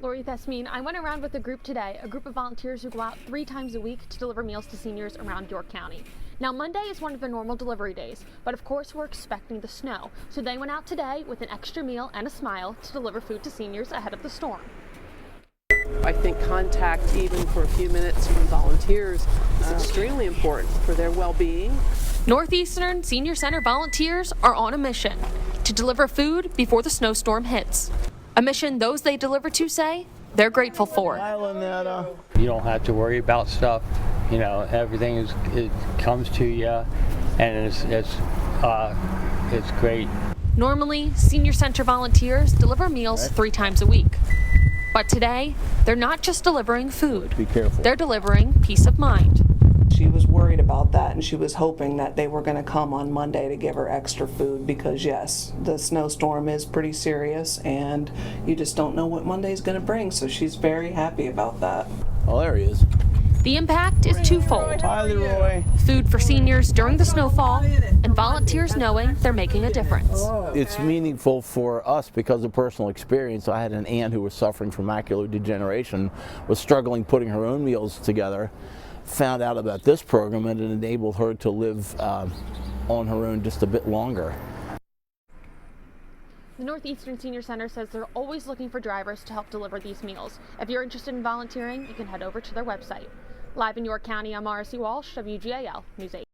Lori Thesmine, I went around with a group today, a group of volunteers who go out 3 times a week to deliver meals to seniors around York County. Now, Monday is one of the normal delivery days, but of course we're expecting the snow. So they went out today with an extra meal and a smile to deliver food to seniors ahead of the storm. I think contact, even for a few minutes from volunteers, is extremely important for their well-being. Northeastern Senior Center volunteers are on a mission to deliver food before the snowstorm hits. A mission those they deliver to say they're grateful for. You don't have to worry about stuff. You know, everything it comes to you, and it's great. Normally, Senior Center volunteers deliver meals 3 times a week. But today, they're not just delivering food. Be careful. They're delivering peace of mind. She was worried about that, and she was hoping that they were going to come on Monday to give her extra food because, yes, the snowstorm is pretty serious and you just don't know what Monday's going to bring, so she's very happy about that. Oh, there he is. The impact is twofold. Hi, Leroy. Food for seniors during the snowfall and volunteers knowing they're making a difference. It's meaningful for us because of personal experience. I had an aunt who was suffering from macular degeneration, was struggling putting her own meals together, found out about this program, and it enabled her to live on her own just a bit longer. The Northeastern Senior Center says they're always looking for drivers to help deliver these meals. If you're interested in volunteering, you can head over to their website. Live in York County, I'm Marcy Walsh, WGAL News 8.